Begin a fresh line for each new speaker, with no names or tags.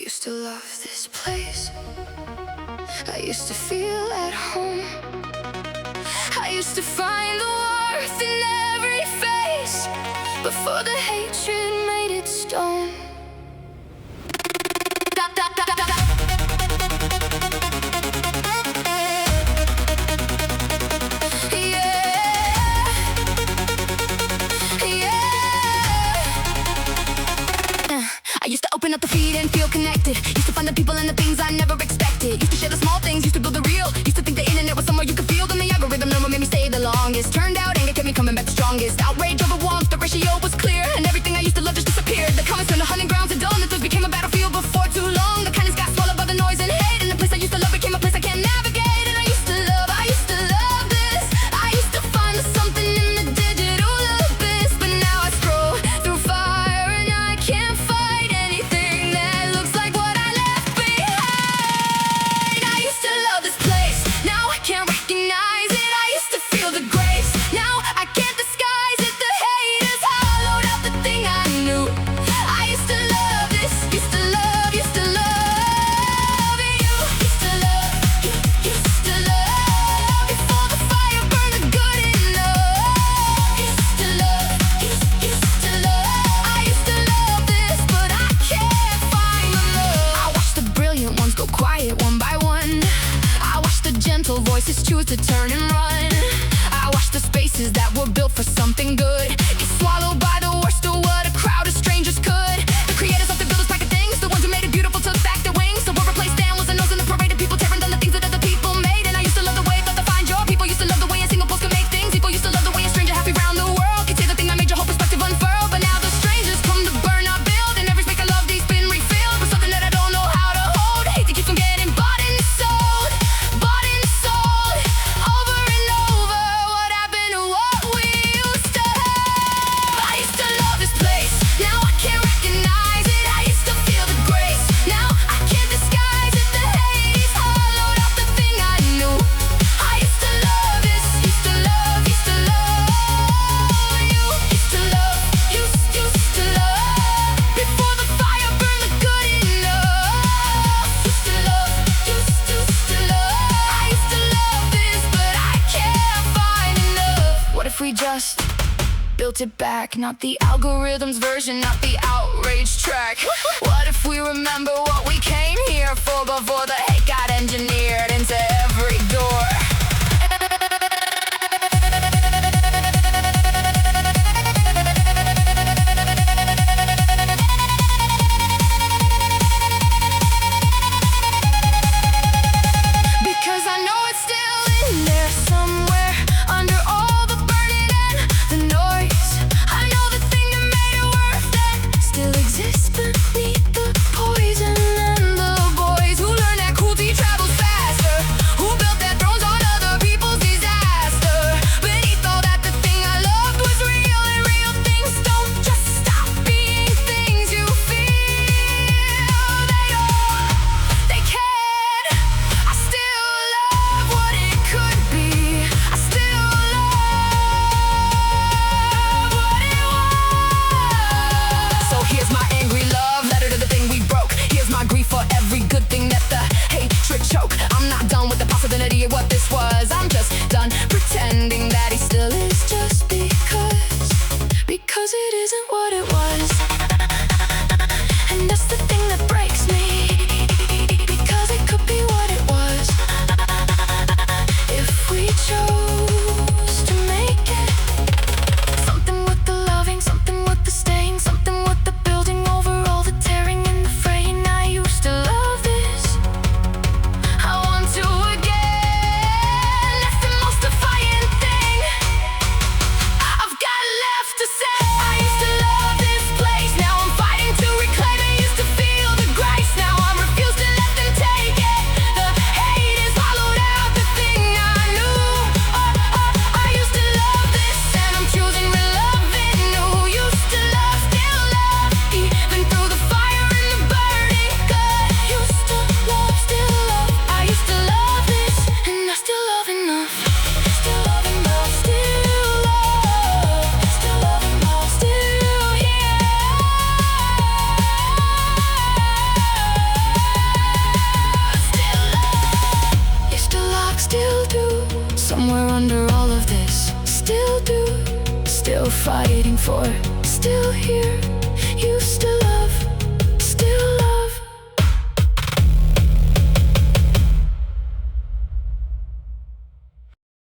used to love this place. I used to feel at home. I used to find the worth in every face before the hatred made it stone. I used to open up the feed and feel connected. Used to find the people and the things I never expected. Used to share the small things, used to build the real. Used to think the internet was somewhere you could feel. Then the algorithm never made me stay the longest. Turned out anger kept me coming back the strongest. Outrage over warmth, the ratio was clear. And everything I used to love just disappeared. The comments turned to hunting grounds and dull. Mythos became a battlefield before too long. The kindness got swallowed by the noise and hate. And the place I used to love became a place I can't navigate. And I used to love this. I used to find something in the digital abyss. But now I scroll through fire and I can't fight anything that looks like what I left behind. I used to love this place, now I can't recognize it. I used to feel the grace, now I can't disguise it. The hate has hollowed out the thing I knew. I used to love this, used to love you. Used to love before the fire burned the good enough. Used to love. I used to love this, but I can't find the love. I watched the brilliant ones go quiet one by one. I watched the gentle voices choose to turn and run. I watched the spaces that were built for something good get swallowed by the worst of what a crowd of strangers could. The creators of the builders pack of things, the ones who made it beautiful took back their wings. So what replaced them was the nose and the parade of people tearing down the things that other people made. And I used to love the way that they find your people. Used to love the way a single post could make things. People used to love the way a stranger happy round the world could say the thing that made your whole perspective unfurl. But now the strangers come to burn our build, and every space I love these been refilled with something that I don't know how to hold. Hate to keep from getting bought and sold, over and over. What happened to what we used to have? I used to love this place, now I can't recognize it. I used to feel the grace, now I can't disguise it. The hate is hollowed out the thing I knew. I used to love this, used to love you. Used to love before the fire burned the good enough. Used to love. I used to love this, but I can't find enough. What if we just built it back? Not the algorithm's version, not the outrage track. What if we remember what we came here for before the hate got engineered into every door? Because I know it's still in there somewhere under all the burning and the noise. I know the thing that made it worth it still exists beneath the poison. And the boys who learn that cruelty travels faster, who built their thrones on other people's disaster. Beneath all that, the thing I loved was real, and real things don't just stop being things you feel. They can. I still love what it could be. I still love what it was. So here's my angry love letter to the thing we broke. Here's my grief for every good thing that the hatred choke. I'm not done with the possibility of what this was. I'm just done pretending that he still is, just because it isn't what it was. And that's the thing that breaks me, because it could be what it was if we chose to make it. Something with the loving, something with the staying, something with the building over all the tearing and the fraying. I used to love this, I want to again. That's the most defiant thing I've got left to say. I used to love this place, now I'm fighting to reclaim it. Used to feel somewhere under all of this. Still do, still fighting for, still here. You still are.